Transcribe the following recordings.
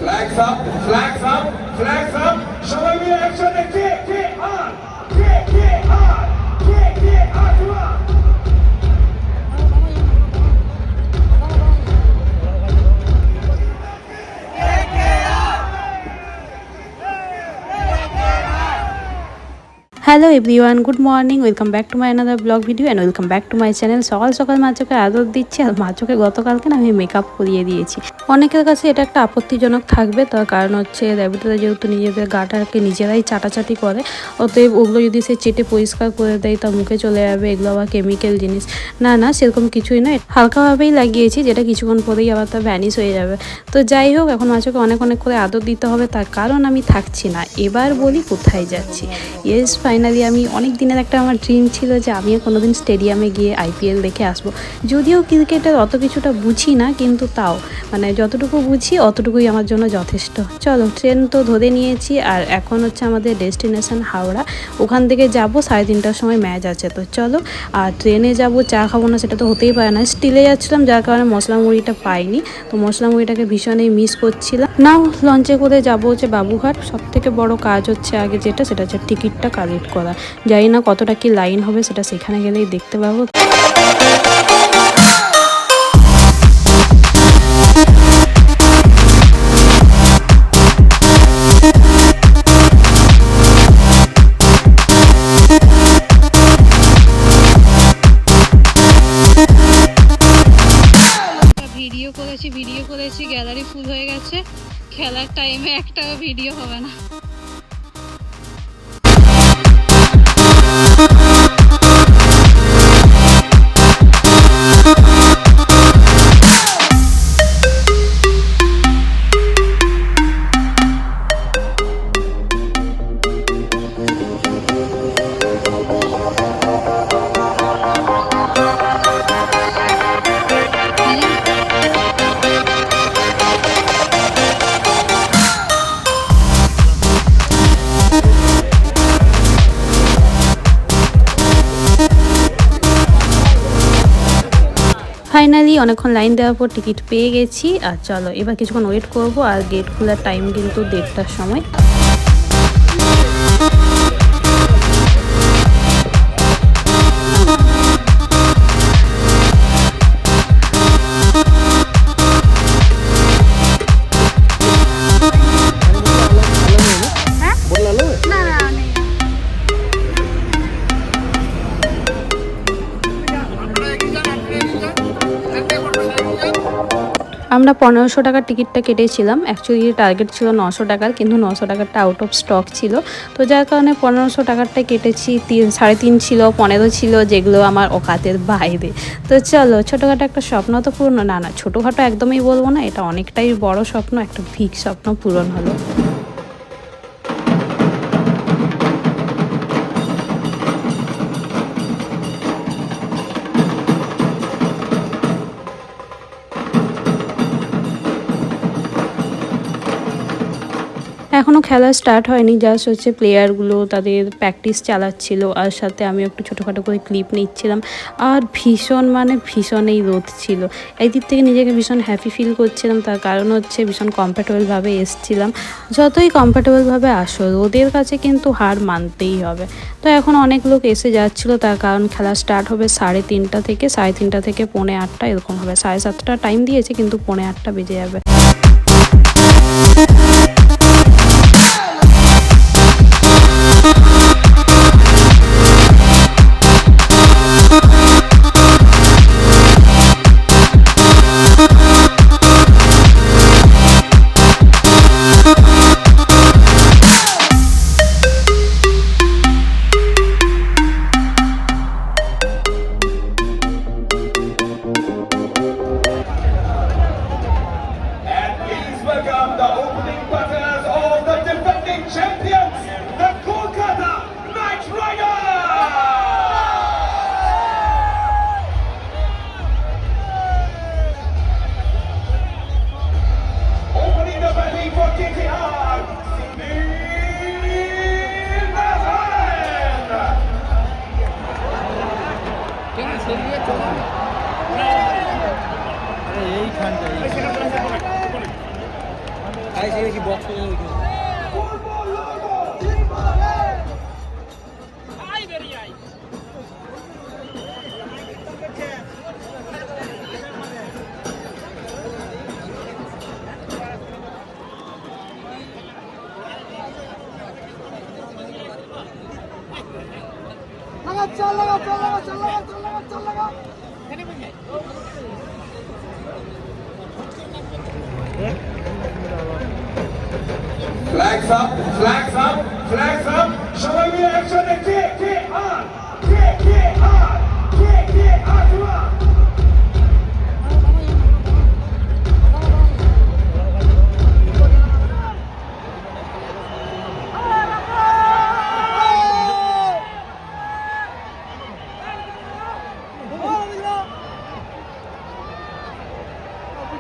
Flags up, flags up, flags up. সবাই মিলে একসাথে KKR, KKR, KKR, come on. Hello everyone, good morning, welcome back to my another blog video and welcome back to my channel. সকাল সকাল মাচোকে আদর দিচ্ছি, আর মাচোকে গতকালকে না আমি মেকআপ করিয়ে দিয়েছি। অনেকের কাছে এটা একটা আপত্তিজনক থাকবে, তার কারণ হচ্ছে দেবতারা যেহেতু নিজেদের গাটাকে নিজেরাই চাটাচাটি করে, অতএব ওগুলো যদি সে চেটে পরিষ্কার করে দেয় তা মুখে চলে যাবে, এগুলো আবার কেমিক্যাল জিনিস। না সেরকম কিছুই নয়, হালকাভাবেই লাগিয়েছি, যেটা কিছুক্ষণ পরেই আবার তা ভ্যানিশ হয়ে যাবে। তো যাই হোক, এখন মাচোকে অনেক করে আদর দিতে হবে, তার কারণ আমি থাকছি না। এবার বলি কোথায় যাচ্ছি। ইয়েস, ফাইনালি আমি অনেক দিনের একটা আমার ড্রিম ছিল যে আমিও কোনোদিন স্টেডিয়ামে গিয়ে IPL দেখে আসবো। যদিও ক্রিকেটের অত কিছুটা বুঝি না, কিন্তু তাও মানে যতটুকু বুঝি অতটুকুই আমার জন্য যথেষ্ট। চলো, ট্রেন তো ধরে নিয়েছি, আর এখন হচ্ছে আমাদের ডেস্টিনেশন হাওড়া। ওখান থেকে যাব 3:30টার সময় ম্যাচ আছে। তো চলো, আর ট্রেনে যাব, চা খাবো না সেটা তো হতেই পারে না। স্টিলে যাচ্ছিলাম, যার কারণে মশলা মুড়িটা পাইনি, তো মশলা মুড়িটাকে ভীষণই মিস করছিলাম। নাও, লঞ্চে করে যাবো হচ্ছে বাবুঘাট। সব থেকে বড় কাজ হচ্ছে আগে যেটা, সেটা হচ্ছে টিকিটটা কালেক্ট করা। জানি না কতটা কি লাইন হবে, সেটা সেখানে গেলেই দেখতে পাবো। ভিডিও করেছি, গ্যালারি ফুল হয়ে গেছে। খেলার টাইমে একটা ভিডিও হবে না। ফাইনালি অনেকক্ষণ লাইন দেওয়ার পর টিকিট পেয়ে গেছি। আর চলো, এবার কিছুক্ষণ ওয়েট করব। আর গেট খোলার টাইম কিন্তু 1:30টার সময়। আমরা 1500 টাকার টিকিটটা কেটেছিলাম। অ্যাকচুয়ালি টার্গেট ছিল 900 টাকার, কিন্তু 900 টাকারটা আউট অফ স্টক ছিল। তো যার কারণে 1500 টাকারটাই কেটেছি। 3.5 ছিল, 15 ছিল, যেগুলো আমার অকাতের বাইরে। তো চলো, ছোটোখাটো একটা স্বপ্ন তো পূরণ, না ছোটোখাটো একদমই বলবো না, এটা অনেকটাই বড় স্বপ্ন, একটা বিগ স্বপ্ন পূরণ হলো। এখনও খেলা স্টার্ট হয়নি, জাস্ট হচ্ছে প্লেয়ারগুলো তাদের প্র্যাকটিস চালাচ্ছিল, আর সাথে আমি একটু ছোটোখাটো করে ক্লিপ নিচ্ছিলাম। আর ভীষণই রোদ ছিল। একদিক থেকে নিজেকে ভীষণ হ্যাপি ফিল করছিলাম, তার কারণ হচ্ছে ভীষণ কমফর্টেবলভাবে এসছিলাম। যতই কমফর্টেবলভাবে আসো, রোদের কাছে কিন্তু হার মানতেই হবে। তো এখন অনেক লোক এসে যাচ্ছিলো, তার কারণ খেলা স্টার্ট হবে 3:30 থেকে, 3:30 থেকে 8:45 এরকম হবে। 7:30 টাইম দিয়েছে, কিন্তু 8:45 বেজে যাবে। Welcome the opening Flags up, flags up, flags up. সবাই মিলে একসাথে কে কে আর কে কে আর কে কে আর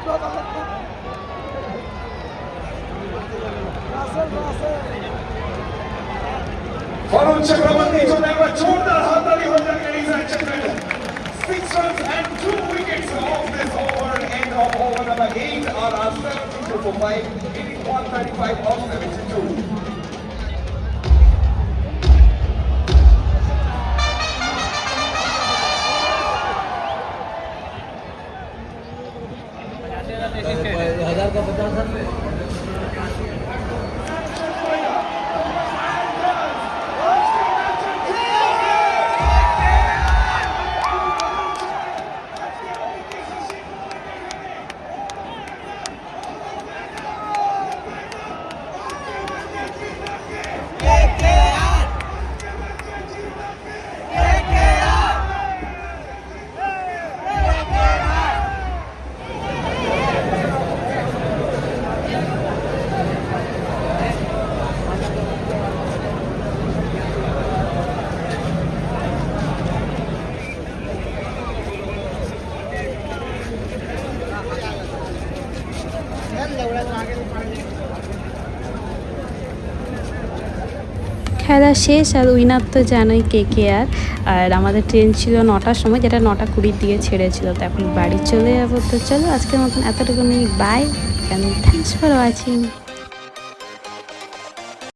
come on. Varun Chakrabarti jone ekbar jordar haatali ho jaye ladies and gentlemen. 6 runs and 2 wickets off this over. End of over number 8 are our 72 for 5, hitting 135 off 72. খেলা শেষ আর winner তো জানোই KKR। আর আমাদের train ছিল 9টার সময়, যেটা 9:20 দিকে ছেড়েছিল। তো এখন বাড়ি চলে যাবো। তো চলো আজকের মতন এতটুকু নেই, bye and thanks for watching.